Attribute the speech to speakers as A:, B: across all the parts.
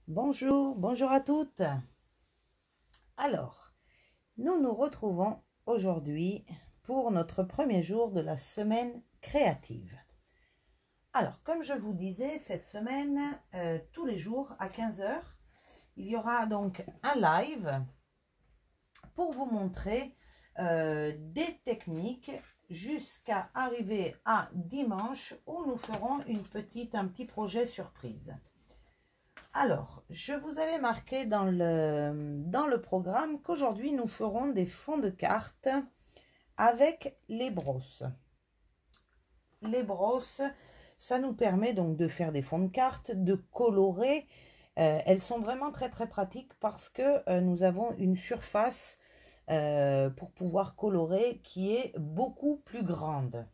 A: Bonjour, bonjour à toutes. Alors, nous nous retrouvons aujourd'hui pour notre premier jour de la semaine créative. Alors, comme je vous disais, cette semaine, tous les jours à 15 heures, il y aura donc un live pour vous montrer des techniques jusqu'à arriver à dimanche où nous ferons un petit projet surprise. Alors, je vous avais marqué dans le programme qu'aujourd'hui nous ferons des fonds de cartes avec les brosses. Les brosses, ça nous permet donc de faire des fonds de cartes, de colorer. Elles sont vraiment très très pratiques parce que nous avons une surface pour pouvoir colorer qui est beaucoup plus grande.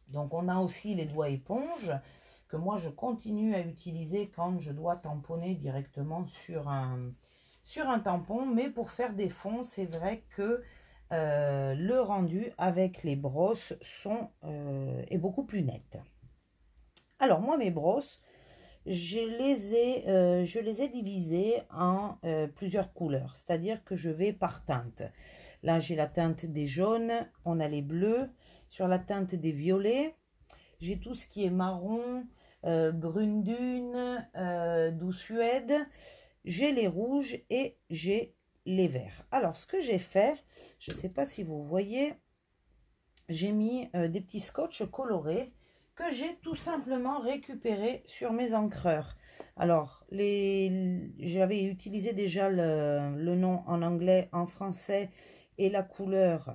A: Donc on a aussi les doigts éponges que moi je continue à utiliser quand je dois tamponner directement sur un tampon, mais pour faire des fonds, c'est vrai que le rendu avec les brosses est beaucoup plus net. Alors moi mes brosses, je les ai divisées en plusieurs couleurs, c'est-à-dire que je vais par teinte. Là j'ai la teinte des jaunes, on a les bleus, sur la teinte des violets, j'ai tout ce qui est marron, brune dune, doux suède, j'ai les rouges et j'ai les verts. Alors ce que j'ai fait, je ne sais pas si vous voyez, j'ai mis des petits scotch colorés que j'ai tout simplement récupéré sur mes encreurs. Alors j'avais utilisé déjà le nom en anglais, en français et la couleur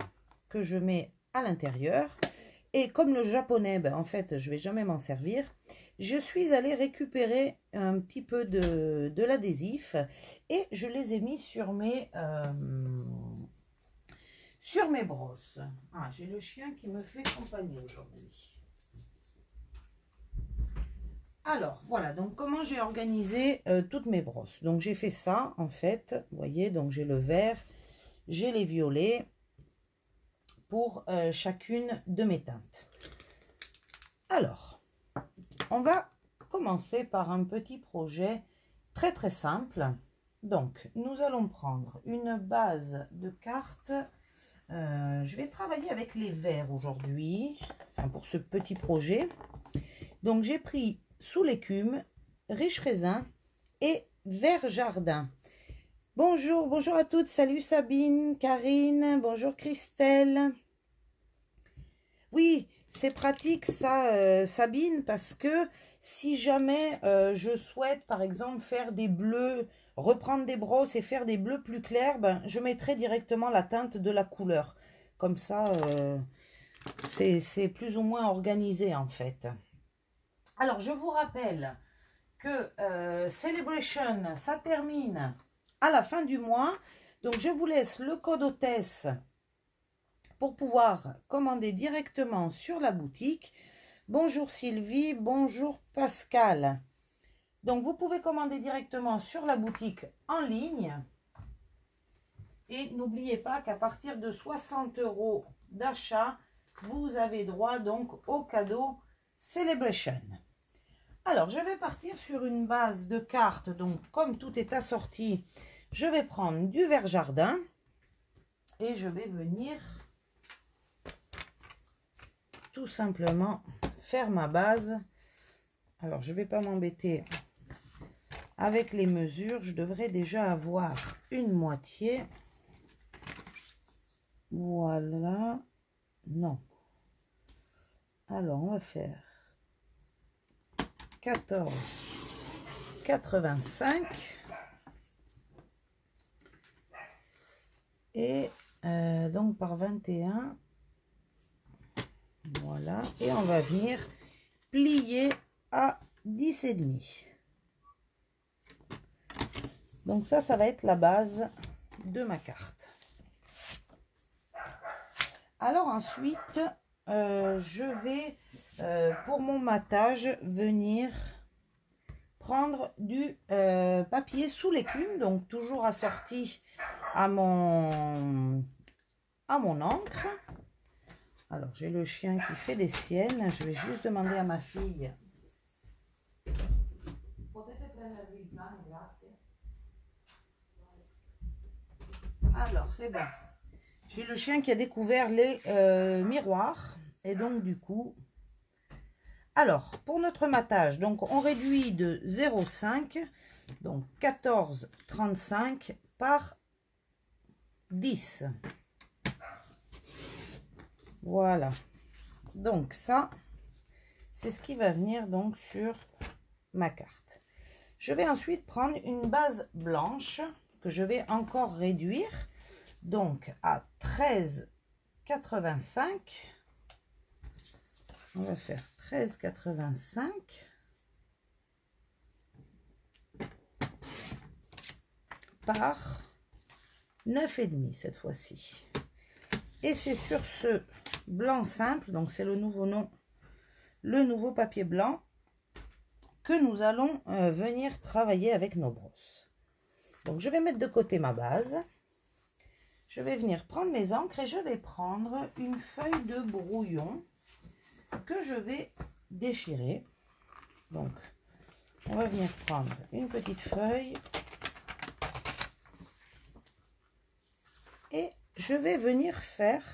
A: que je mets à l'intérieur. Et comme le japonais, en fait, je ne vais jamais m'en servir, je suis allée récupérer un petit peu de l'adhésif et je les ai mis sur mes brosses. Ah, j'ai le chien qui me fait compagnie aujourd'hui. Alors, voilà, donc comment j'ai organisé toutes mes brosses. Donc, j'ai fait ça, en fait, vous voyez, donc j'ai le vert, j'ai les violets pour chacune de mes teintes. Alors, on va commencer par un petit projet très très simple. Donc, nous allons prendre une base de cartes. Je vais travailler avec les verts aujourd'hui, enfin pour ce petit projet. Donc, j'ai pris Sous l'écume, Riche raisin et Vert jardin. Bonjour, bonjour à toutes. Salut Sabine, Karine, bonjour Christelle. Oui, c'est pratique ça, Sabine, parce que si jamais je souhaite, par exemple, faire des bleus, reprendre des brosses et faire des bleus plus clairs, je mettrai directement la teinte de la couleur. Comme ça, c'est plus ou moins organisé, en fait. Alors, je vous rappelle que Celebration, ça termine à la fin du mois. Donc, je vous laisse le code hôtesse pour pouvoir commander directement sur la boutique. Bonjour Sylvie, bonjour Pascal. Donc vous pouvez commander directement sur la boutique en ligne. Et n'oubliez pas qu'à partir de 60 € d'achat, vous avez droit donc au cadeau Celebration. Alors je vais partir sur une base de cartes. Donc comme tout est assorti, je vais prendre du vert jardin et je vais venir tout simplement faire ma base. Alors je vais pas m'embêter avec les mesures, je devrais déjà avoir une moitié. Voilà, non, alors on va faire 14,85 et donc par 21. Voilà, et on va venir plier à 10,5. Donc ça va être la base de ma carte. Alors ensuite, je vais, pour mon matage, venir prendre du papier sous l'écume, donc toujours assorti à mon encre. Alors, j'ai le chien qui fait des siennes. Je vais juste demander à ma fille. Potete Alors, c'est bon. J'ai le chien qui a découvert les miroirs. Et donc, du coup... Alors, pour notre matage, donc on réduit de 0,5, donc 14,35 par 10. Voilà. Donc, ça, c'est ce qui va venir donc sur ma carte. Je vais ensuite prendre une base blanche que je vais encore réduire, donc à 13,85. On va faire 13,85 par 9,5 cette fois-ci. Et c'est sur ce blanc simple, donc c'est le nouveau nom, le nouveau papier blanc, que nous allons venir travailler avec nos brosses. Donc je vais mettre de côté ma base. Je vais venir prendre mes encres et je vais prendre une feuille de brouillon que je vais déchirer. Donc on va venir prendre une petite feuille et je vais venir faire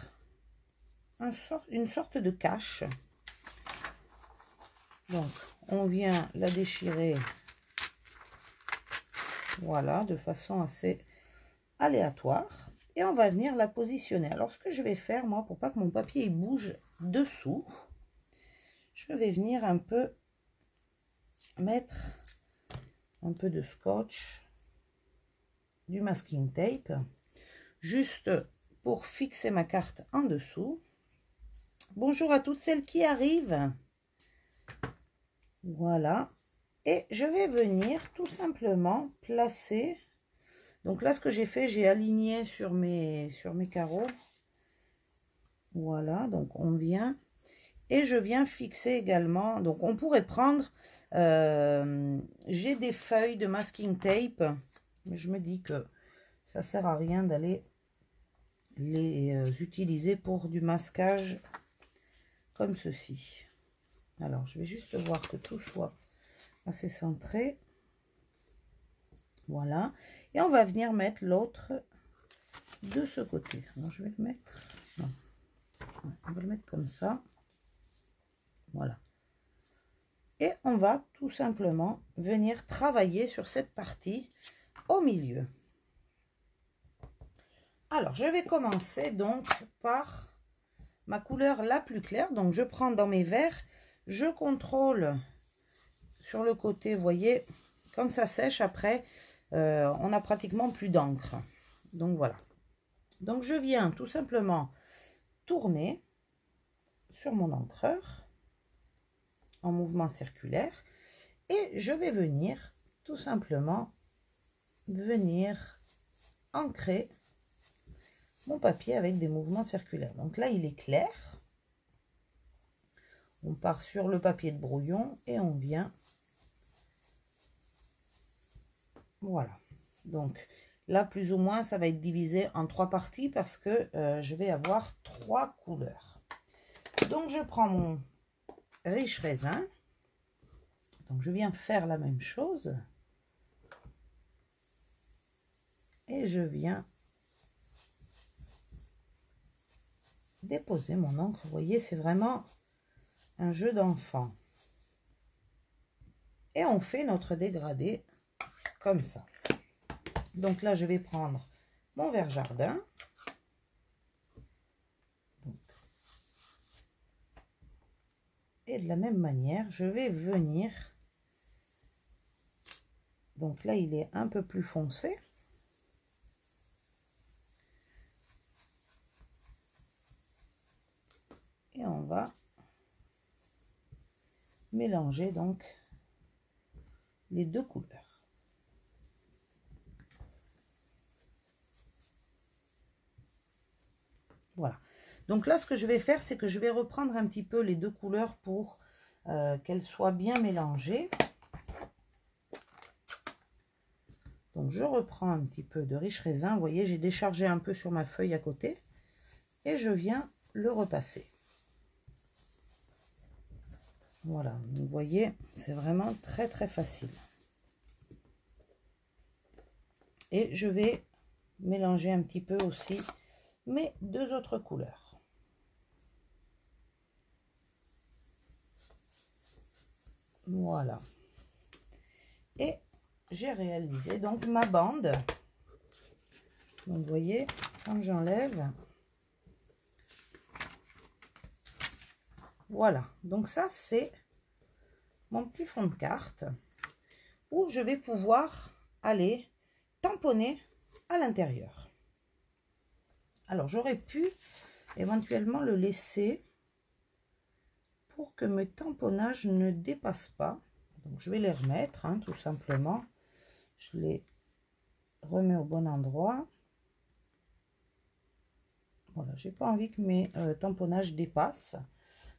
A: une sorte de cache. Donc on vient la déchirer, voilà, de façon assez aléatoire, et on va venir la positionner. Alors ce que je vais faire, moi, pour pas que mon papier bouge dessous, je vais venir un peu mettre un peu de scotch, du masking tape, juste pour fixer ma carte en dessous. Bonjour à toutes celles qui arrivent. Voilà. Et je vais venir tout simplement placer. Donc là, ce que j'ai fait, j'ai aligné sur mes carreaux. Voilà, donc on vient. Et je viens fixer également. Donc on pourrait prendre... j'ai des feuilles de masking tape. Mais je me dis que ça sert à rien d'aller les utiliser pour du masquage comme ceci. Alors, je vais juste voir que tout soit assez centré. Voilà. Et on va venir mettre l'autre de ce côté. Alors, je vais le mettre... Non. On va le mettre comme ça. Voilà. Et on va tout simplement venir travailler sur cette partie au milieu. Alors, je vais commencer donc par ma couleur la plus claire. Donc, je prends dans mes verres, je contrôle sur le côté, vous voyez, quand ça sèche après, on a pratiquement plus d'encre. Donc, voilà. Donc, je viens tout simplement tourner sur mon encreur en mouvement circulaire et je vais venir tout simplement ancrer mon papier avec des mouvements circulaires. Donc là, il est clair. On part sur le papier de brouillon et on vient. Voilà. Donc là, plus ou moins, ça va être divisé en 3 parties parce que je vais avoir 3 couleurs. Donc, je prends mon riche raisin. Donc, je viens faire la même chose. Et je viens déposer mon encre. Vous voyez, c'est vraiment un jeu d'enfant. Et on fait notre dégradé comme ça. Donc là, je vais prendre mon verre jardin. Et de la même manière, je vais venir... Donc là, il est un peu plus foncé. Et on va mélanger donc les deux couleurs. Voilà. Donc là, ce que je vais faire, c'est que je vais reprendre un petit peu les deux couleurs pour qu'elles soient bien mélangées. Donc, je reprends un petit peu de riche raisin. Vous voyez, j'ai déchargé un peu sur ma feuille à côté. Et je viens le repasser. Voilà, vous voyez, c'est vraiment très très facile. Et je vais mélanger un petit peu aussi mes deux autres couleurs. Voilà. Et j'ai réalisé donc ma bande. Donc vous voyez, quand j'enlève, voilà. Donc ça c'est mon petit fond de carte où je vais pouvoir aller tamponner à l'intérieur. Alors j'aurais pu éventuellement le laisser pour que mes tamponnages ne dépassent pas. Donc je vais les remettre, hein, tout simplement. Je les remets au bon endroit. Voilà, j'ai pas envie que mes tamponnages dépassent.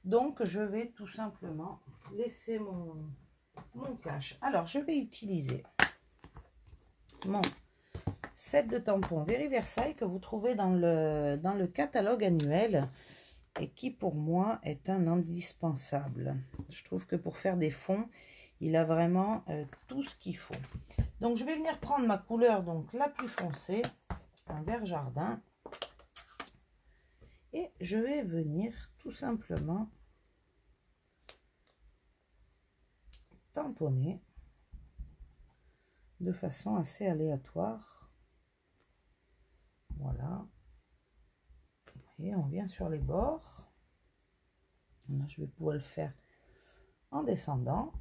A: Donc je vais tout simplement laisser mon cache. Alors je vais utiliser mon set de tampons Very Versailles que vous trouvez dans le catalogue annuel et qui pour moi est un indispensable. Je trouve que pour faire des fonds, il a vraiment tout ce qu'il faut. Donc je vais venir prendre ma couleur donc la plus foncée, un vert jardin, et je vais venir tout simplement tamponner de façon assez aléatoire. Voilà. Et on vient sur les bords. Là, je vais pouvoir le faire en descendant.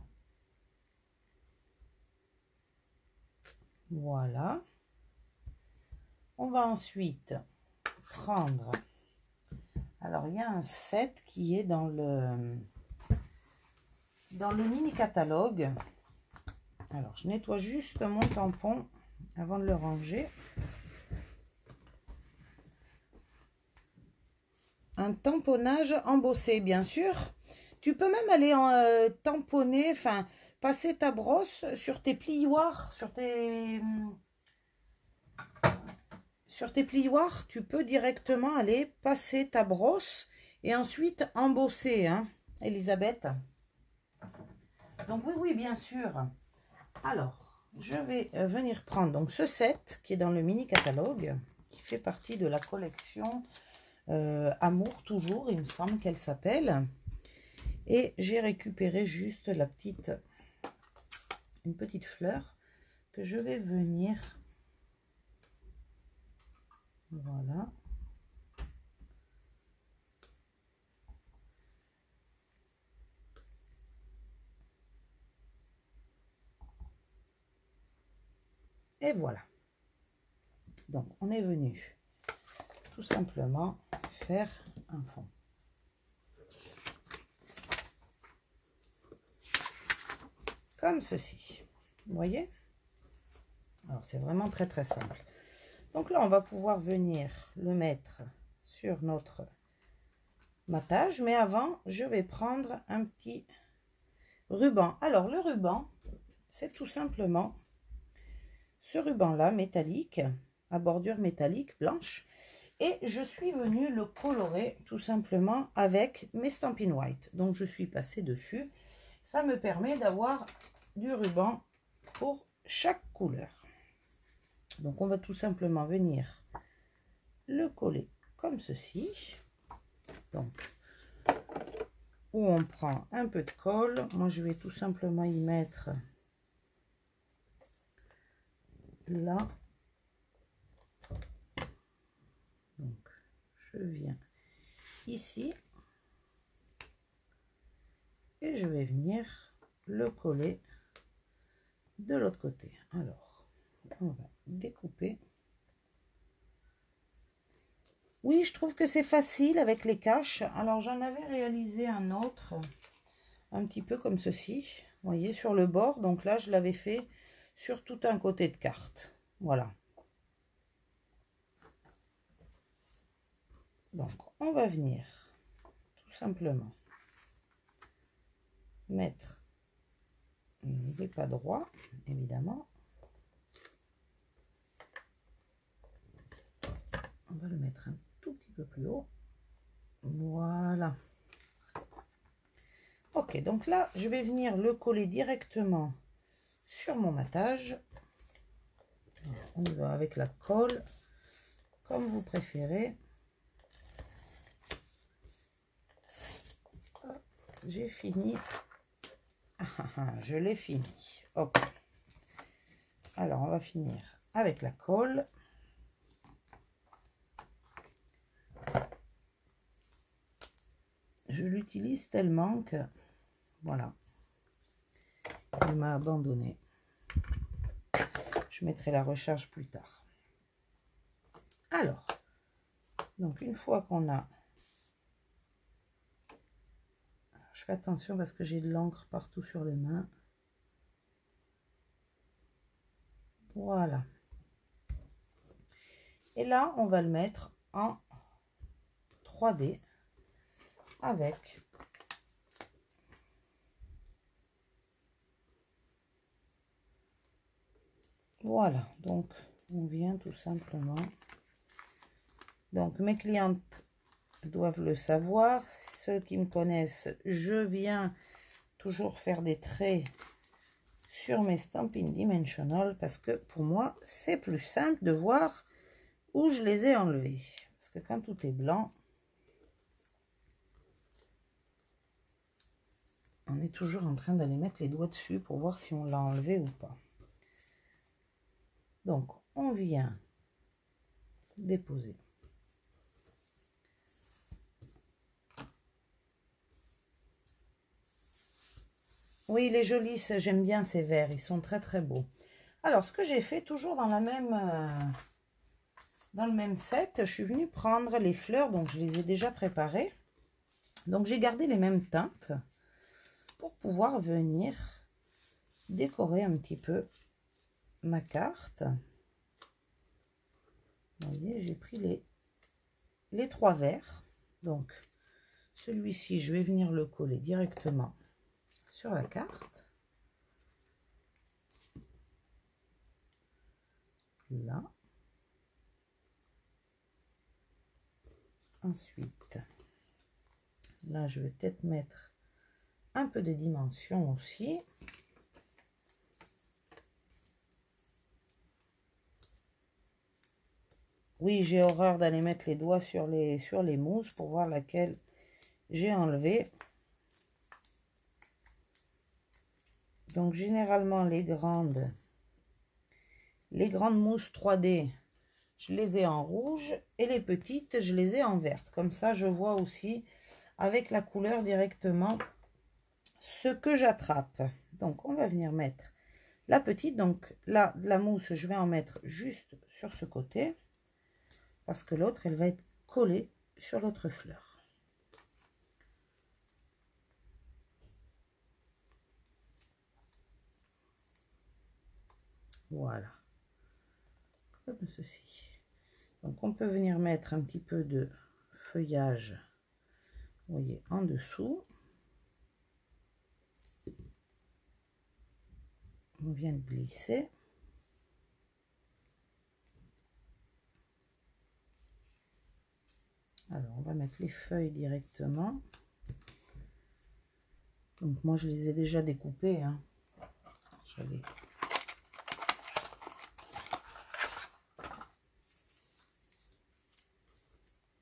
A: Voilà. On va ensuite prendre... Alors, il y a un set qui est dans le mini catalogue. Alors, je nettoie juste mon tampon avant de le ranger. Un tamponnage embossé, bien sûr. Tu peux même aller tamponner, enfin, passer ta brosse sur tes plioirs, sur tes plioirs. Tu peux directement aller passer ta brosse et ensuite embosser, hein, Elisabeth. Donc oui, oui, bien sûr. Alors, je vais venir prendre donc ce set qui est dans le mini catalogue, qui fait partie de la collection Amour toujours, il me semble qu'elle s'appelle. Et j'ai récupéré juste une petite fleur que je vais venir, voilà, et voilà. Donc on est venu tout simplement faire un fond. Comme ceci, vous voyez. Alors c'est vraiment très très simple. Donc là on va pouvoir venir le mettre sur notre matage, mais avant je vais prendre un petit ruban. Alors le ruban, c'est tout simplement ce ruban là métallique, à bordure métallique blanche, et je suis venue le colorer tout simplement avec mes Stampin' White. Donc je suis passée dessus. Ça me permet d'avoir du ruban pour chaque couleur. Donc on va tout simplement venir le coller comme ceci. Donc où on prend un peu de colle, moi je vais tout simplement y mettre là. Donc je viens ici et je vais venir le coller de l'autre côté. Alors on va découper. Oui, je trouve que c'est facile avec les caches. Alors j'en avais réalisé un autre un petit peu comme ceci, vous voyez, sur le bord. Donc là je l'avais fait sur tout un côté de carte, voilà. Donc on va venir tout simplement mettre, il n'est pas droit évidemment, on va le mettre un tout petit peu plus haut, voilà. Ok, donc là je vais venir le coller directement sur mon matage. on y va avec la colle, comme vous préférez. J'ai fini. Je l'ai fini. Ok. Alors, on va finir avec la colle. Je l'utilise tellement que, voilà, il m'a abandonné. Je mettrai la recharge plus tard. Alors, donc une fois qu'on a... Je fais attention parce que j'ai de l'encre partout sur les mains. Voilà. Et là, on va le mettre en 3D avec... Voilà, donc on vient tout simplement. Donc mes clientes doivent le savoir. Ceux qui me connaissent, je viens toujours faire des traits sur mes Stampin' Dimensional parce que pour moi, c'est plus simple de voir où je les ai enlevés. Parce que quand tout est blanc, on est toujours en train d'aller mettre les doigts dessus pour voir si on l'a enlevé ou pas. Donc, on vient déposer. Oui, il est joli, j'aime bien ces verres, ils sont très très beaux. Alors, ce que j'ai fait, toujours dans le même set, je suis venue prendre les fleurs, donc je les ai déjà préparées. Donc, j'ai gardé les mêmes teintes pour pouvoir venir décorer un petit peu ma carte. Vous voyez, j'ai pris les 3 verres. Donc, celui-ci, je vais venir le coller directement sur la carte. Là. Ensuite, là, je vais peut-être mettre un peu de dimension aussi. Oui, j'ai horreur d'aller mettre les doigts sur les mousses pour voir laquelle j'ai enlevé. Donc, généralement, les grandes mousses 3D, je les ai en rouge et les petites, je les ai en verte. Comme ça, je vois aussi avec la couleur directement ce que j'attrape. Donc, on va venir mettre la petite. Donc, là, de la mousse, je vais en mettre juste sur ce côté parce que l'autre, elle va être collée sur l'autre fleur. Voilà. Comme ceci. Donc, on peut venir mettre un petit peu de feuillage, vous voyez, en dessous. On vient de glisser. Alors, on va mettre les feuilles directement. Donc, moi, je les ai déjà découpées. Hein.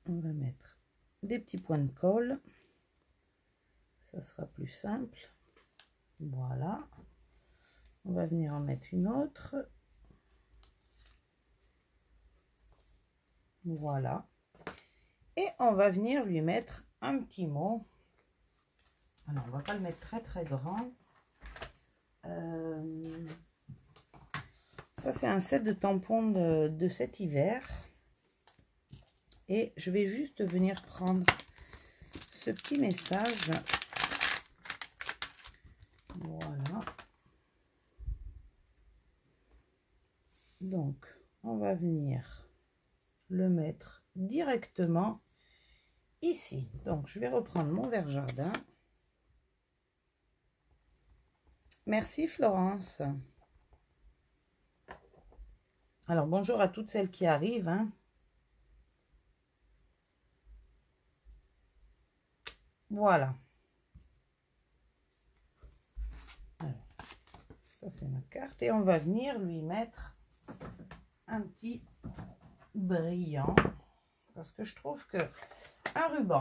A: On va mettre des petits points de colle. Ça sera plus simple. Voilà. On va venir en mettre une autre. Voilà. Et on va venir lui mettre un petit mot. Alors, on va pas le mettre très très grand. Ça, c'est un set de tampons de cet hiver. Et je vais juste venir prendre ce petit message. Voilà. Donc, on va venir le mettre directement ici. Donc, je vais reprendre mon verre jardin. Merci Florence. Alors, bonjour à toutes celles qui arrivent. Hein. Voilà. Alors, ça, c'est ma carte. Et on va venir lui mettre un petit brillant parce que je trouve que un ruban,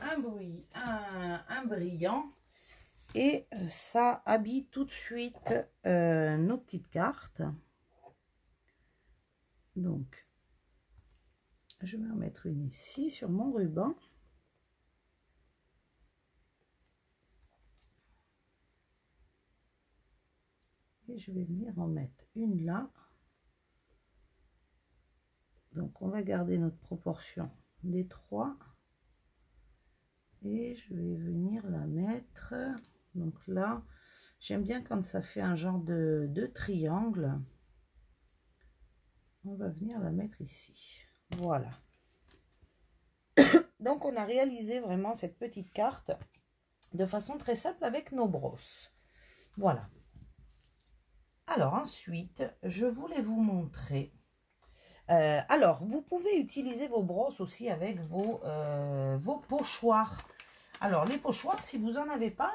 A: un brillant et ça habille tout de suite nos petites cartes. Donc je vais en mettre une ici sur mon ruban. Et je vais venir en mettre une là. Donc on va garder notre proportion des 3. Et je vais venir la mettre. Donc là, j'aime bien quand ça fait un genre de triangle. On va venir la mettre ici. Voilà. Donc on a réalisé vraiment cette petite carte de façon très simple avec nos brosses. Voilà. Alors ensuite, je voulais vous montrer. Alors, vous pouvez utiliser vos brosses aussi avec vos pochoirs. Alors, les pochoirs, si vous n'en avez pas,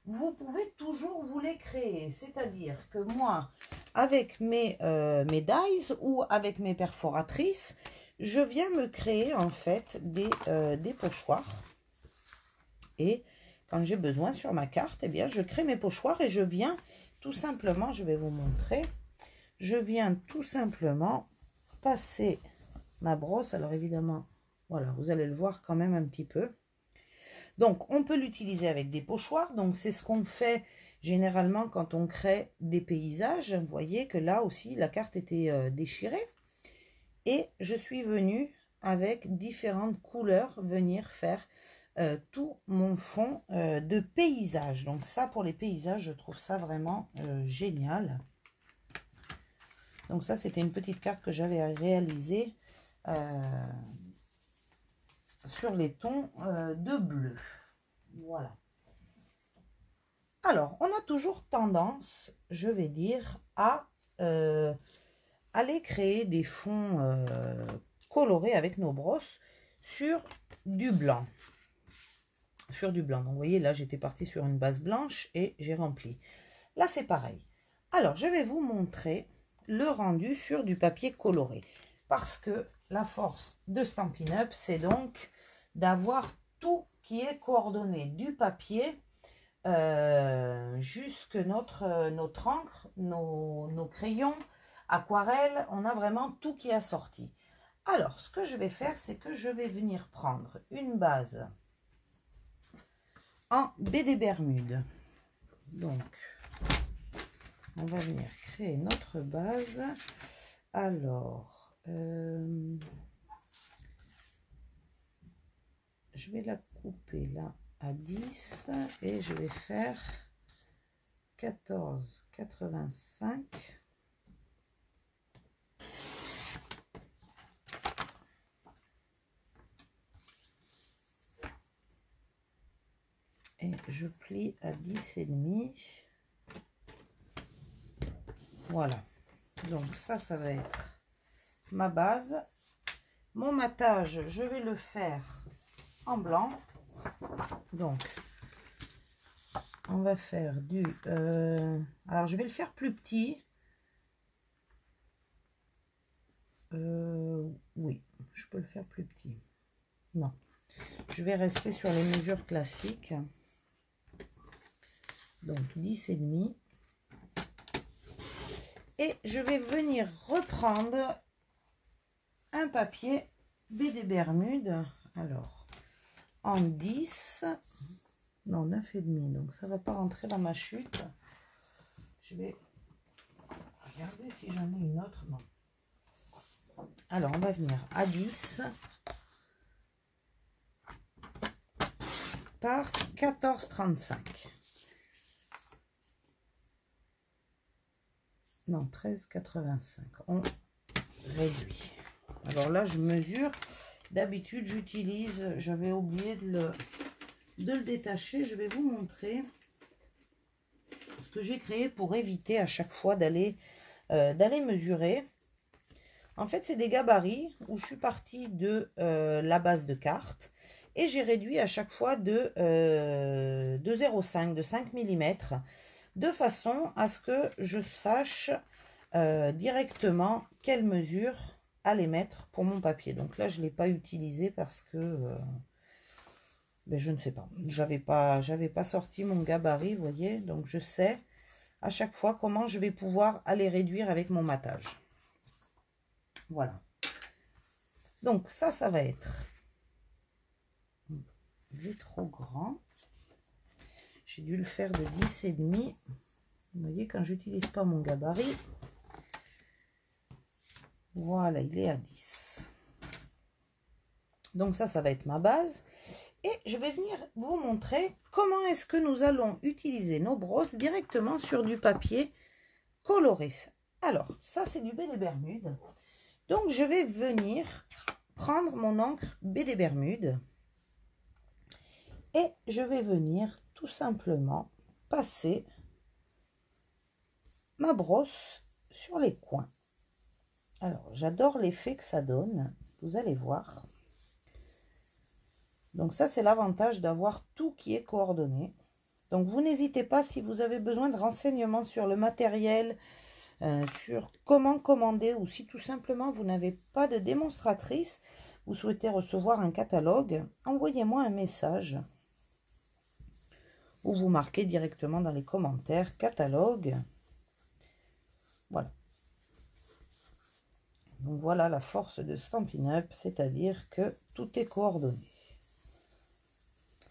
A: vous pouvez toujours vous les créer. C'est-à-dire que moi, avec mes dies ou avec mes perforatrices, je viens me créer en fait des pochoirs. Et quand j'ai besoin sur ma carte, eh bien, je crée mes pochoirs et je viens tout simplement, je vais vous montrer, je viens tout simplement passer ma brosse. Alors évidemment, voilà, vous allez le voir quand même un petit peu. Donc, on peut l'utiliser avec des pochoirs. Donc, c'est ce qu'on fait généralement quand on crée des paysages. Vous voyez que là aussi, la carte était déchirée. Et je suis venue avec différentes couleurs venir faire tout mon fond de paysage. Donc ça, pour les paysages, je trouve ça vraiment génial. Donc ça, c'était une petite carte que j'avais réalisée sur les tons de bleu. Voilà. Alors, on a toujours tendance, je vais dire, à aller créer des fonds colorés avec nos brosses sur du blanc. Donc, vous voyez, là, j'étais partie sur une base blanche et j'ai rempli. Là, c'est pareil. Alors, je vais vous montrer le rendu sur du papier coloré. Parce que la force de Stampin' Up, c'est donc d'avoir tout qui est coordonné. Du papier jusque notre encre, nos crayons, aquarelle. On a vraiment tout qui est assorti. Alors, ce que je vais faire, c'est que je vais venir prendre une base en BD Bermude. Donc, on va venir créer notre base. Alors, je vais la couper là à 10 et je vais faire 14,85. Et je plie à 10,5. Voilà. Donc ça va être ma base. Mon matage, je vais le faire en blanc. Donc, on va faire du... alors, je vais le faire plus petit. Oui, je peux le faire plus petit. Non. Je vais rester sur les mesures classiques. Donc, 10,5. Et je vais venir reprendre un papier BD Bermude. Alors, en 10, non, 9,5. Donc, ça ne va pas rentrer dans ma chute. Je vais regarder si j'en ai une autre. Non. Alors, on va venir à 10 par 14,35. Non, 13,85. On réduit. Alors là, je mesure. D'habitude, j'utilise, j'avais oublié de le détacher. Je vais vous montrer ce que j'ai créé pour éviter à chaque fois d'aller mesurer. En fait, c'est des gabarits où je suis partie de la base de carte et j'ai réduit à chaque fois de 0,5, de 5 mm, de façon à ce que je sache directement quelle mesure aller mettre pour mon papier. Donc là, je ne l'ai pas utilisé parce que ben, je ne sais pas. J'avais pas sorti mon gabarit, vous voyez. Donc je sais à chaque fois comment je vais pouvoir aller réduire avec mon matage. Voilà. Donc ça va être... Il est trop grand. J'ai dû le faire de 10,5. Vous voyez, quand j'utilise pas mon gabarit, voilà, il est à 10. Donc ça va être ma base. Et je vais venir vous montrer comment est-ce que nous allons utiliser nos brosses directement sur du papier coloré. Alors, ça c'est du baie des Bermudes. Donc je vais venir prendre mon encre baie des Bermudes. Et je vais venir tout simplement passer ma brosse sur les coins. Alors, j'adore l'effet que ça donne, vous allez voir. Donc ça, c'est l'avantage d'avoir tout qui est coordonné. Donc vous n'hésitez pas, si vous avez besoin de renseignements sur le matériel, sur comment commander, ou si tout simplement vous n'avez pas de démonstratrice, vous souhaitez recevoir un catalogue, envoyez-moi un message. Ou vous marquez directement dans les commentaires catalogue. Voilà. Donc voilà la force de Stampin' Up, c'est-à-dire que tout est coordonné.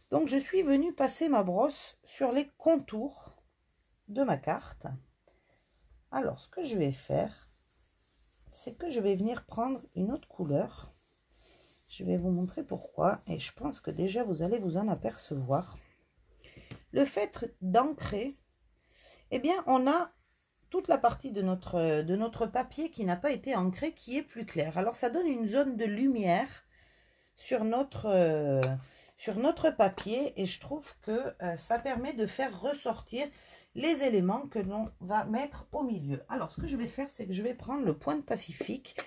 A: Donc je suis venue passer ma brosse sur les contours de ma carte. Alors ce que je vais faire, c'est que je vais venir prendre une autre couleur. Je vais vous montrer pourquoi, et je pense que déjà vous allez vous en apercevoir. Le fait d'ancrer, eh bien on a toute la partie de notre papier qui n'a pas été ancrée, qui est plus claire. Alors ça donne une zone de lumière sur notre papier, et je trouve que ça permet de faire ressortir les éléments que l'on va mettre au milieu. Alors ce que je vais faire, c'est que je vais prendre le point de Pacifique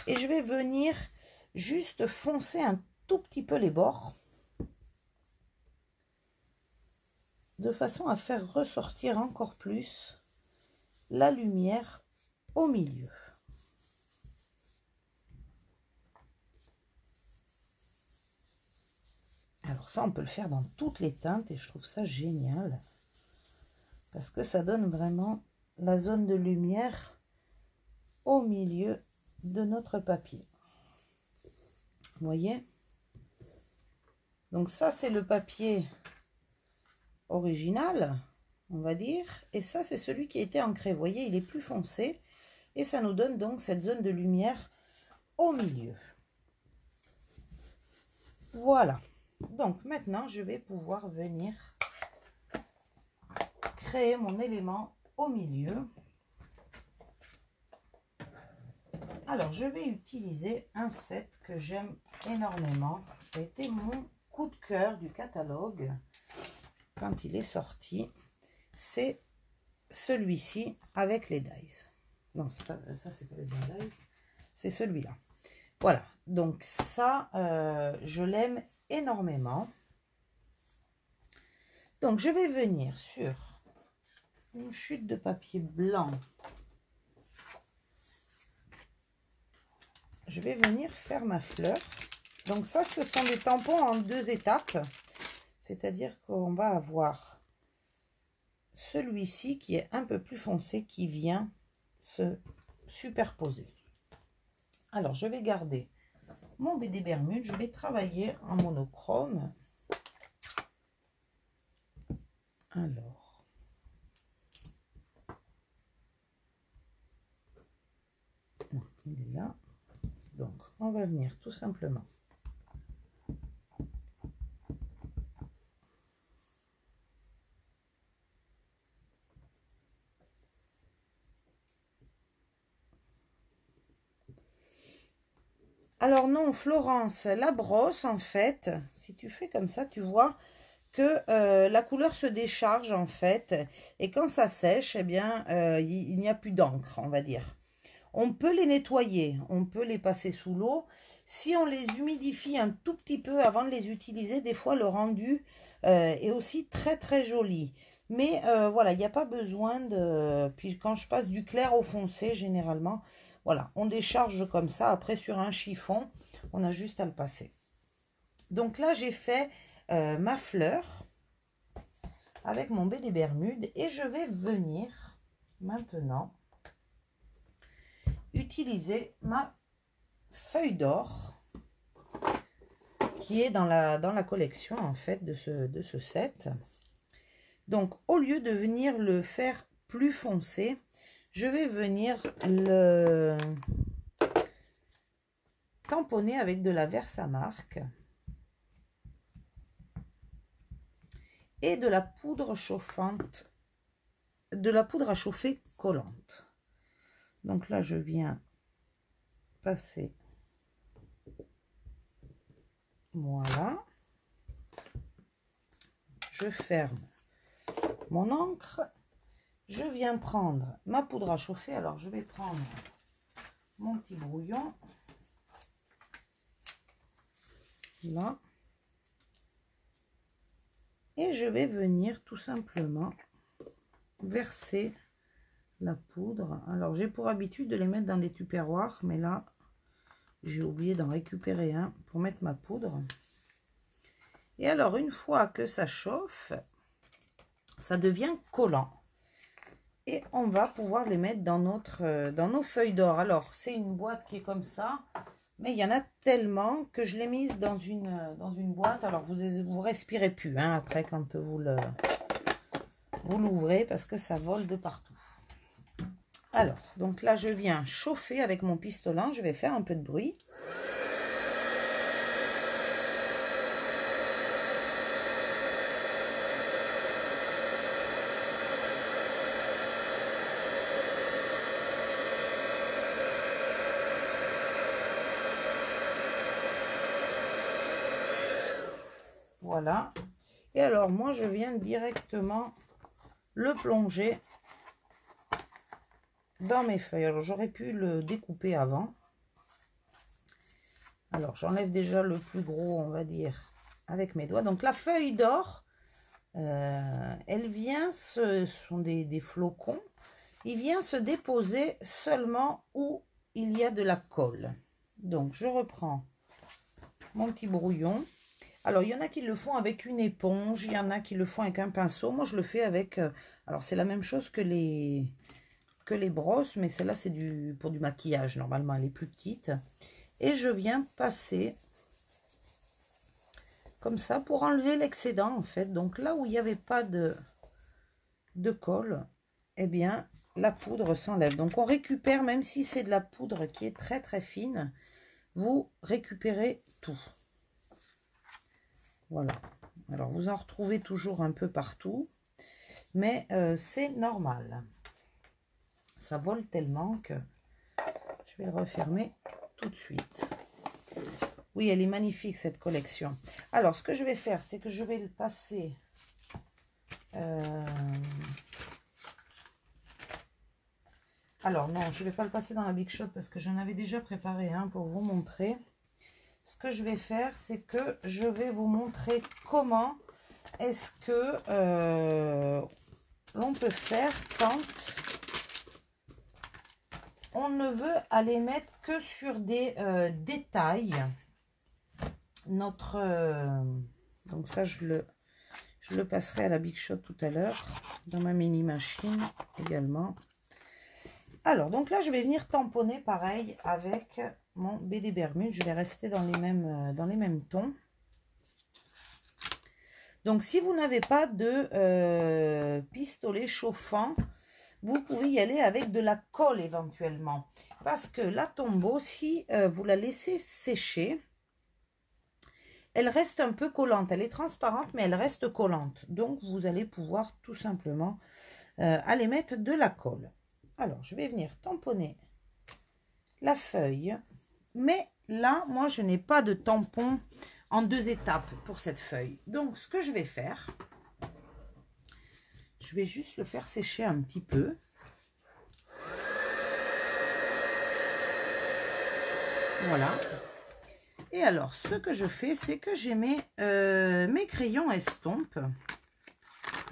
A: et je vais venir juste foncer un tout petit peu les bords, de façon à faire ressortir encore plus la lumière au milieu. Alors ça, on peut le faire dans toutes les teintes et je trouve ça génial parce que ça donne vraiment la zone de lumière au milieu de notre papier. Vous voyez? Donc ça, c'est le papier original, on va dire, et ça, c'est celui qui a été ancré. Vous voyez, il est plus foncé et ça nous donne donc cette zone de lumière au milieu. Voilà. Donc maintenant, je vais pouvoir venir créer mon élément au milieu. Alors, je vais utiliser un set que j'aime énormément. Ça a été mon coup de cœur du catalogue quand il est sorti. C'est celui-ci avec les dies. Non, ça c'est pas les dies, c'est celui-là. Voilà, donc ça, je l'aime énormément. Donc, je vais venir sur une chute de papier blanc. Je vais venir faire ma fleur. Donc ça, ce sont des tampons en 2 étapes. C'est-à-dire qu'on va avoir celui-ci qui est un peu plus foncé, qui vient se superposer. Alors, je vais garder mon BD Bermude. Je vais travailler en monochrome. Alors, il est là. Donc, on va venir tout simplement alors non, Florence, la brosse, en fait, si tu fais comme ça, tu vois que la couleur se décharge, en fait, et quand ça sèche, eh bien, il n'y a plus d'encre, on va dire. On peut les nettoyer, on peut les passer sous l'eau. Si on les humidifie un tout petit peu avant de les utiliser, des fois, le rendu est aussi très, très joli. Mais voilà, il n'y a pas besoin de... Puis quand je passe du clair au foncé, généralement, voilà, on décharge comme ça. Après, sur un chiffon, on a juste à le passer. Donc là, j'ai fait ma fleur avec mon baie des Bermudes. Et je vais venir maintenant utiliser ma feuille d'or qui est dans la collection en fait de ce set. Donc au lieu de venir le faire plus foncé, je vais venir le tamponner avec de la Versamark et de la poudre chauffante, de la poudre à chauffer collante. Donc là je viens passer, voilà, je ferme mon encre, je viens prendre ma poudre à chauffer. Alors je vais prendre mon petit brouillon là et je vais venir tout simplement verser la poudre. Alors j'ai pour habitude de les mettre dans des tupperwares, mais là j'ai oublié d'en récupérer un pour mettre ma poudre. Et alors une fois que ça chauffe, ça devient collant et on va pouvoir les mettre dans nos feuilles d'or. Alors c'est une boîte qui est comme ça, mais il y en a tellement que je l'ai mise dans une boîte. Alors vous respirez plus hein, après quand vous l'ouvrez, parce que ça vole de partout. Alors donc là je viens chauffer avec mon pistolet, je vais faire un peu de bruit. Voilà. Et alors moi je viens directement le plonger dans mes feuilles. Alors j'aurais pu le découper avant. Alors j'enlève déjà le plus gros, on va dire, avec mes doigts. Donc la feuille d'or, elle vient, ce sont des flocons, il vient se déposer seulement où il y a de la colle. Donc je reprends mon petit brouillon. Alors, il y en a qui le font avec une éponge, il y en a qui le font avec un pinceau. Moi, je le fais avec... alors, c'est la même chose que les brosses, mais celle-là, c'est pour du maquillage. Normalement, elle est plus petite. Et je viens passer comme ça pour enlever l'excédent, en fait. Donc, là où il n'y avait pas de colle, eh bien, la poudre s'enlève. Donc, on récupère, même si c'est de la poudre qui est très, très fine, vous récupérez tout. Voilà, alors vous en retrouvez toujours un peu partout, mais c'est normal. Ça vole tellement que je vais le refermer tout de suite. Oui, elle est magnifique cette collection. Alors, ce que je vais faire, c'est que je vais le passer... Alors non, je ne vais pas le passer dans la Big Shot parce que j'en avais déjà préparé un pour vous montrer. Ce que je vais faire, c'est que je vais vous montrer comment est-ce que l'on peut faire quand on ne veut aller mettre que sur des détails. Donc ça, je le passerai à la Big Shot tout à l'heure, dans ma mini machine également. Alors, donc là, je vais venir tamponner pareil avec mon baie des Bermudes. Je vais rester dans les mêmes tons. Donc, si vous n'avez pas de pistolet chauffant, vous pouvez y aller avec de la colle éventuellement. Parce que la Tombow, si vous la laissez sécher, elle reste un peu collante. Elle est transparente, mais elle reste collante. Donc, vous allez pouvoir tout simplement aller mettre de la colle. Alors, je vais venir tamponner la feuille. Mais là, moi, je n'ai pas de tampon en 2 étapes pour cette feuille. Donc, ce que je vais faire, je vais juste le faire sécher un petit peu. Voilà. Et alors, ce que je fais, c'est que j'ai mes crayons estompes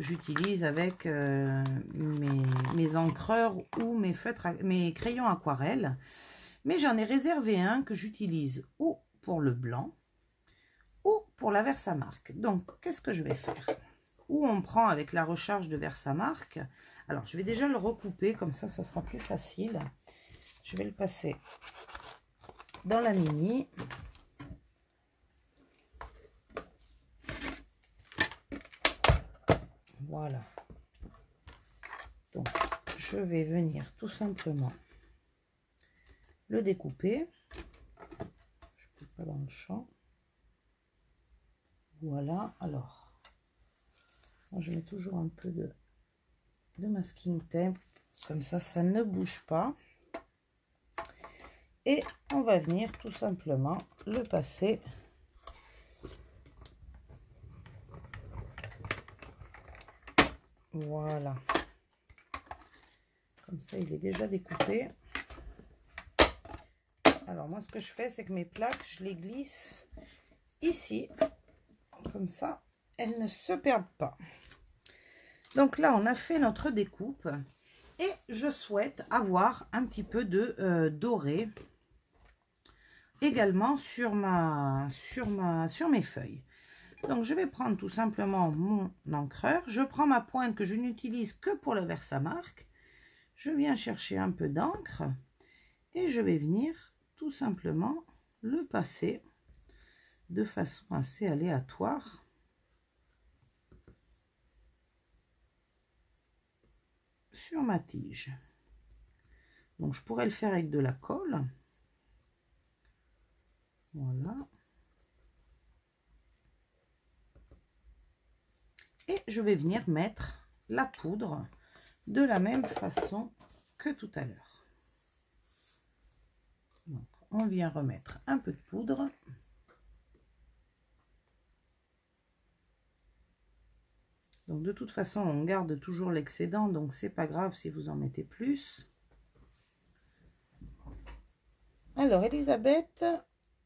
A: que j'utilise avec mes encreurs ou mes crayons aquarelle. Mais j'en ai réservé un que j'utilise ou pour le blanc ou pour la Versamark. Donc, qu'est-ce que je vais faire? Ou on prend avec la recharge de Versamark. Alors, je vais déjà le recouper, comme ça sera plus facile. Je vais le passer dans la mini. Voilà. Donc, je vais venir tout simplement le découper. Je ne peux pas dans le champ. Voilà. Alors, moi, je mets toujours un peu de masking tape. Comme ça ne bouge pas. Et on va venir tout simplement le passer voilà, comme ça il est déjà découpé. Alors moi ce que je fais, c'est que mes plaques, je les glisse ici, comme ça elles ne se perdent pas. Donc là on a fait notre découpe et je souhaite avoir un petit peu de doré également sur mes feuilles. Donc je vais prendre tout simplement mon encreur, je prends ma pointe que je n'utilise que pour le Versamark, je viens chercher un peu d'encre et je vais venir tout simplement le passer de façon assez aléatoire sur ma tige. Donc je pourrais le faire avec de la colle. Voilà. Et je vais venir mettre la poudre de la même façon que tout à l'heure. Donc on vient remettre un peu de poudre. Donc de toute façon on garde toujours l'excédent, donc c'est pas grave si vous en mettez plus. Alors Elisabeth,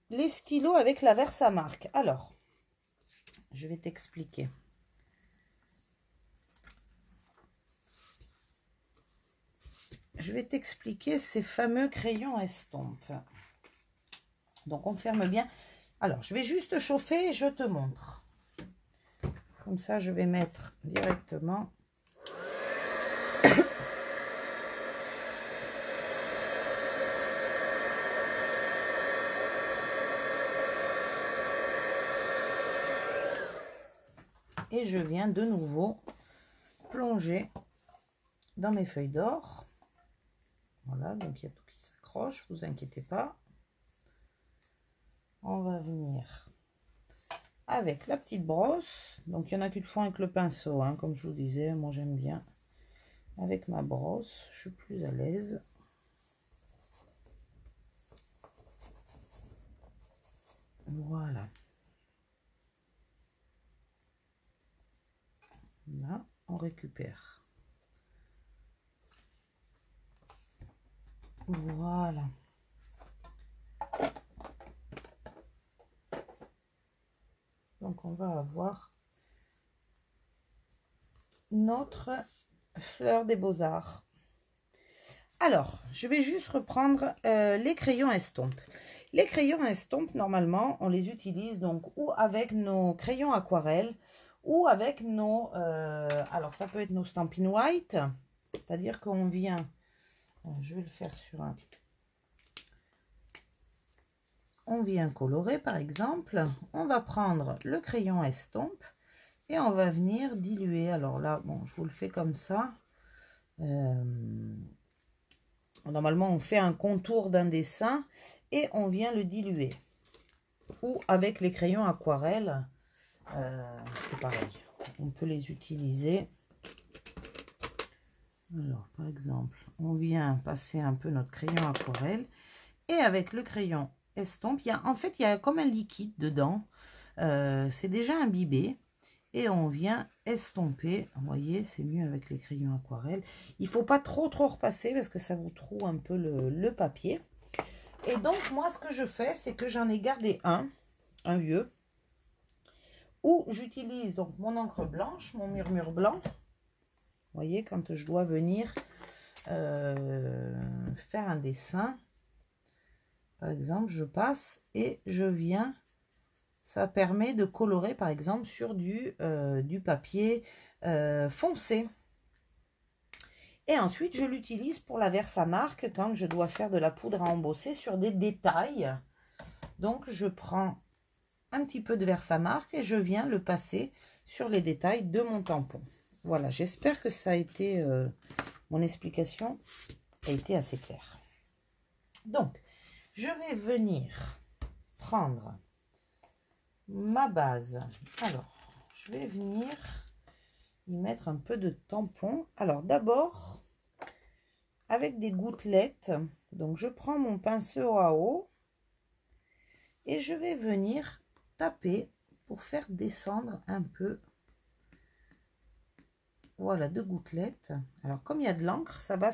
A: les stylos avec la Versamark. Alors je vais t'expliquer. Je vais t'expliquer ces fameux crayons estompe. Donc on ferme bien. Alors je vais juste chauffer et je te montre. Comme ça je vais mettre directement. Et je viens de nouveau plonger dans mes feuilles d'or. Voilà, donc il y a tout qui s'accroche, vous inquiétez pas. On va venir avec la petite brosse. Donc il y en a qui le font avec le pinceau, hein, comme je vous disais, moi j'aime bien avec ma brosse, je suis plus à l'aise. Voilà. Là, on récupère. Voilà. Donc on va avoir notre fleur des beaux-arts. Alors, je vais juste reprendre les crayons estompe. Les crayons estompe, normalement, on les utilise donc ou avec nos crayons aquarelles ou avec nos... alors, ça peut être nos Stampin' White, c'est-à-dire qu'on vient... je vais le faire sur un... On vient colorer, par exemple. On va prendre le crayon estompe et on va venir diluer. Alors là, bon, je vous le fais comme ça. Normalement, on fait un contour d'un dessin et on vient le diluer. Ou avec les crayons aquarelles, c'est pareil. On peut les utiliser. Alors, par exemple, on vient passer un peu notre crayon aquarelle. Et avec le crayon estompe, en fait, il y a comme un liquide dedans. C'est déjà imbibé. Et on vient estomper. Vous voyez, c'est mieux avec les crayons aquarelles. Il ne faut pas trop repasser parce que ça vous troue un peu le papier. Et donc, moi, ce que je fais, c'est que j'en ai gardé un vieux, Ou j'utilise donc mon encre blanche, mon murmure blanc. Vous voyez, quand je dois venir faire un dessin, par exemple, je passe et je viens. Ça permet de colorer, par exemple, sur du papier foncé. Et ensuite, je l'utilise pour la Versamark quand je dois faire de la poudre à embosser sur des détails. Donc, je prends un petit peu de Versamark et je viens le passer sur les détails de mon tampon. Voilà, j'espère que ça a été, mon explication a été assez claire. Donc, je vais venir prendre ma base. Alors, je vais venir y mettre un peu de tampon. Alors, d'abord, avec des gouttelettes, donc je prends mon pinceau à eau et je vais venir taper pour faire descendre un peu, voilà, de gouttelettes. Alors comme il y a de l'encre, ça va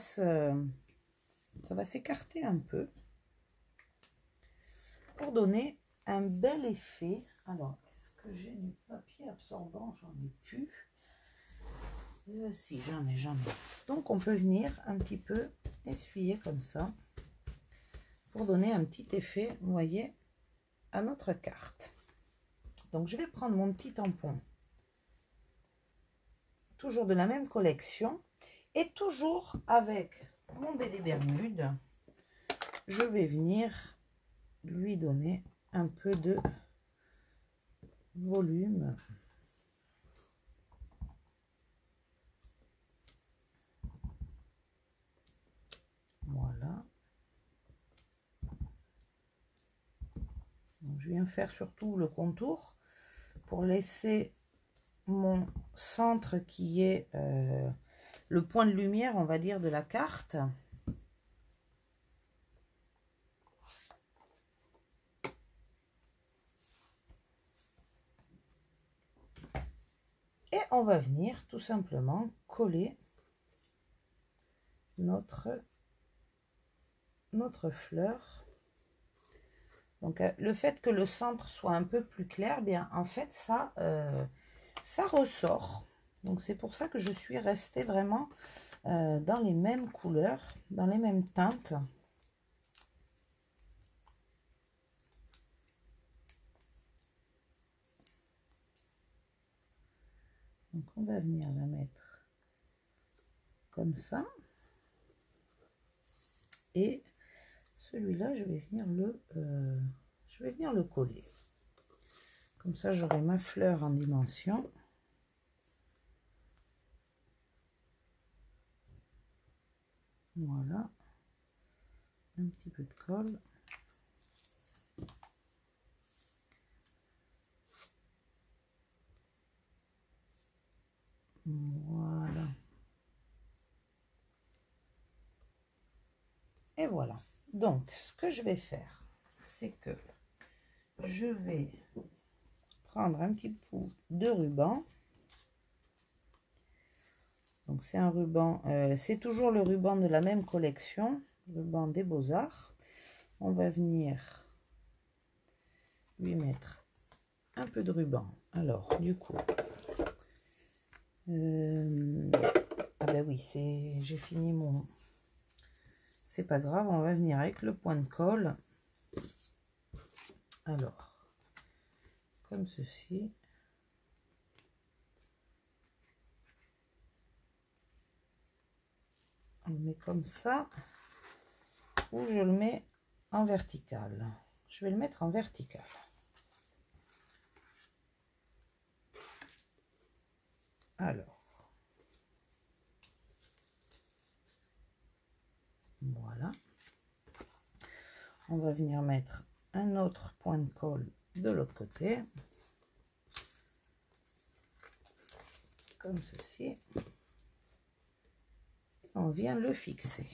A: s'écarter un peu pour donner un bel effet. Alors, est-ce que j'ai du papier absorbant? J'en ai plus. Si, j'en ai. Donc on peut venir un petit peu essuyer comme ça pour donner un petit effet, vous voyez, à notre carte. Donc je vais prendre mon petit tampon, toujours de la même collection, et toujours avec mon BD Bermude, je vais venir lui donner un peu de volume. Voilà. Donc, je viens faire surtout le contour pour laisser mon centre qui est le point de lumière, on va dire, de la carte. Et on va venir tout simplement coller notre fleur. Donc le fait que le centre soit un peu plus clair, bien en fait ça ressort. Donc c'est pour ça que je suis restée vraiment dans les mêmes couleurs, dans les mêmes teintes. Donc on va venir la mettre comme ça. Et celui-là, je vais venir le coller. Comme ça, j'aurai ma fleur en dimension. Voilà. Un petit peu de colle. Voilà. Et voilà. Donc, ce que je vais faire, c'est que je vais prendre un petit bout de ruban. Donc, c'est un ruban, c'est toujours le ruban de la même collection, ruban des Beaux-Arts. On va venir lui mettre un peu de ruban. Alors, du coup, ah ben oui, j'ai fini mon... C'est pas grave, on va venir avec le point de colle. Alors, comme ceci. On le met comme ça. Ou je le mets en vertical. Je vais le mettre en vertical. Alors. Voilà. On va venir mettre un autre point de colle de l'autre côté. Comme ceci. On vient le fixer.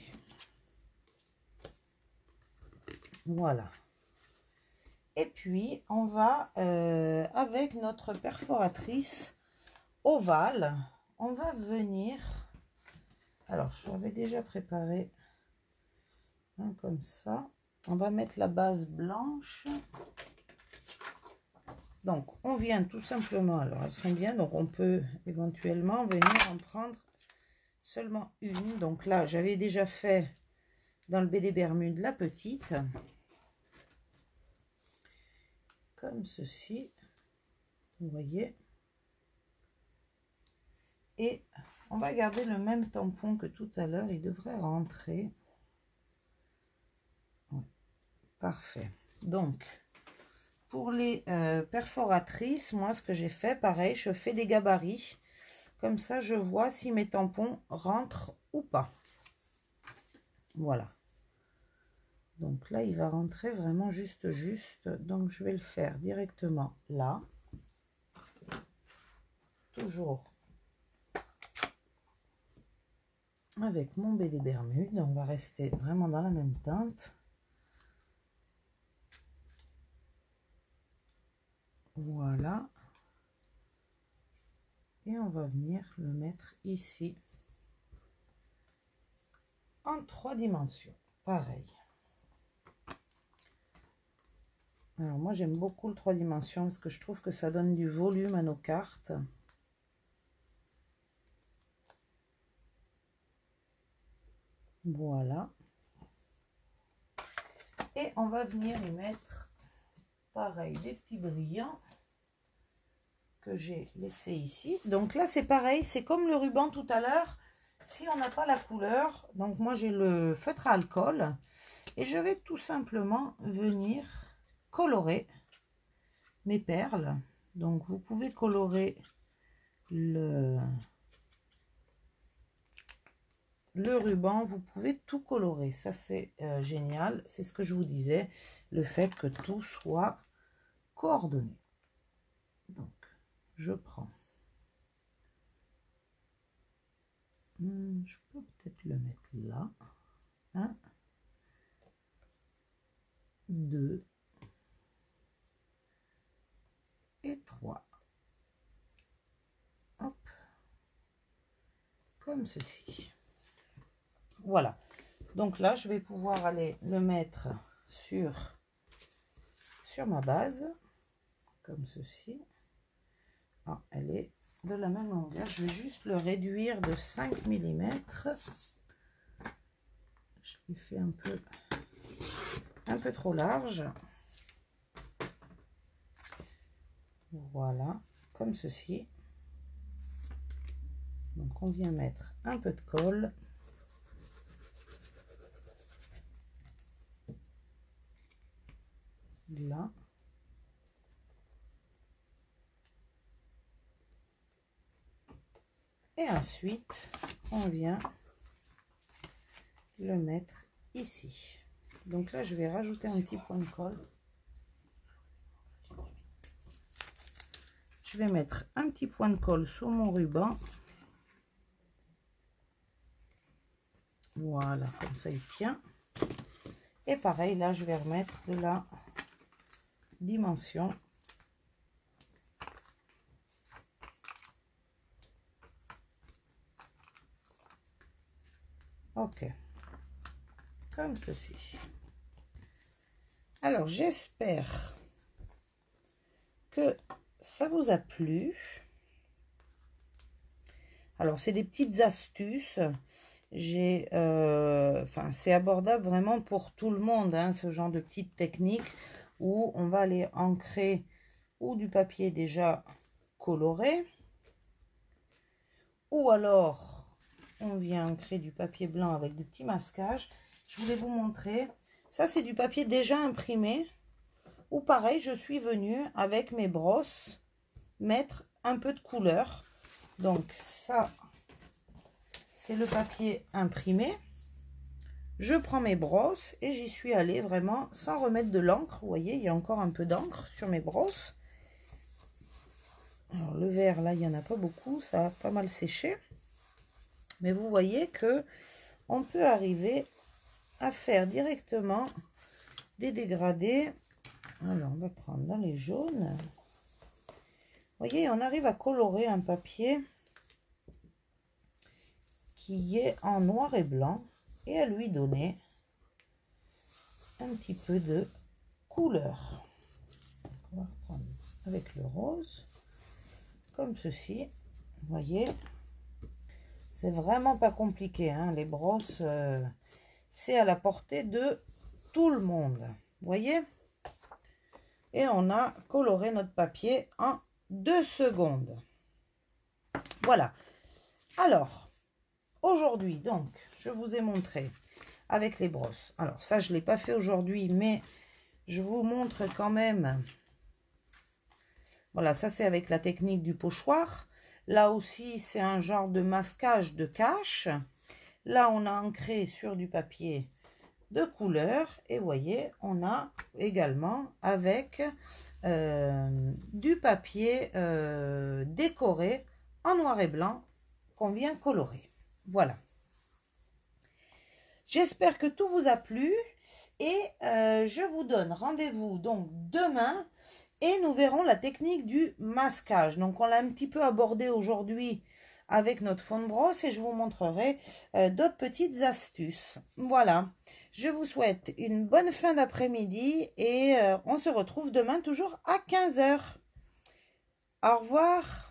A: Voilà. Et puis, on va, avec notre perforatrice ovale, on va venir... Alors, j'avais déjà préparé un comme ça. On va mettre la base blanche. Donc, on vient tout simplement, alors elles sont bien, donc on peut éventuellement venir en prendre seulement une. Donc là, j'avais déjà fait dans le BD Bermude la petite, comme ceci, vous voyez. Et on va garder le même tampon que tout à l'heure, il devrait rentrer. Oui, parfait. Donc, pour les perforatrices, moi, ce que j'ai fait, pareil, je fais des gabarits. Comme ça, je vois si mes tampons rentrent ou pas. Voilà. Donc là, il va rentrer vraiment juste. Donc, je vais le faire directement là. Toujours avec mon BD Bermude. On va rester vraiment dans la même teinte. Voilà. Et on va venir le mettre ici. En 3 dimensions. Pareil. Alors moi j'aime beaucoup le 3 dimensions parce que je trouve que ça donne du volume à nos cartes. Voilà. Et on va venir y mettre pareil des petits brillants que j'ai laissé ici. Donc là c'est pareil, c'est comme le ruban tout à l'heure. Si on n'a pas la couleur, donc moi j'ai le feutre à alcool et je vais tout simplement venir colorer mes perles. Donc vous pouvez colorer le ruban, vous pouvez tout colorer, ça c'est génial. C'est ce que je vous disais, le fait que tout soit coordonné. Donc je prends, je peux peut-être le mettre là, 1, 2 et 3, hop, comme ceci. Voilà, donc là je vais pouvoir aller le mettre sur ma base comme ceci. Ah, elle est de la même longueur, je vais juste le réduire de 5 mm. Je l'ai fait un peu trop large. Voilà, comme ceci. Donc on vient mettre un peu de colle. Là. Et ensuite, on vient le mettre ici. Donc là, je vais rajouter un petit point de colle. Je vais mettre un petit point de colle sur mon ruban. Voilà, comme ça il tient. Et pareil, là, je vais remettre de la dimension. Ok, comme ceci. Alors, j'espère que ça vous a plu. Alors, c'est des petites astuces. Enfin, c'est abordable vraiment pour tout le monde, hein, ce genre de petites techniques où on va aller ancrer ou du papier déjà coloré, ou alors on vient ancrer du papier blanc avec des petits masquages. Je voulais vous montrer, ça c'est du papier déjà imprimé, ou pareil, je suis venue avec mes brosses mettre un peu de couleur. Donc ça, c'est le papier imprimé. Je prends mes brosses et j'y suis allée vraiment sans remettre de l'encre. Vous voyez, il y a encore un peu d'encre sur mes brosses. Alors le vert, là, il n'y en a pas beaucoup, ça a pas mal séché. Mais vous voyez que on peut arriver à faire directement des dégradés. Alors, on va prendre dans les jaunes. Vous voyez, on arrive à colorer un papier qui est en noir et blanc et à lui donner un petit peu de couleur. On va reprendre avec le rose, comme ceci. Vous voyez, c'est vraiment pas compliqué, hein, les brosses, c'est à la portée de tout le monde. Vous voyez? Et on a coloré notre papier en 2 secondes. Voilà. Alors, aujourd'hui, donc, je vous ai montré avec les brosses. Alors, ça, je ne l'ai pas fait aujourd'hui, mais je vous montre quand même. Voilà, ça, c'est avec la technique du pochoir. Là aussi, c'est un genre de masquage de cache. Là, on a ancré sur du papier de couleur. Et vous voyez, on a également avec du papier décoré en noir et blanc qu'on vient colorer. Voilà. J'espère que tout vous a plu et je vous donne rendez-vous donc demain et nous verrons la technique du masquage. Donc on l'a un petit peu abordé aujourd'hui avec notre fond de brosse et je vous montrerai d'autres petites astuces. Voilà, je vous souhaite une bonne fin d'après-midi et on se retrouve demain toujours à 15 h. Au revoir.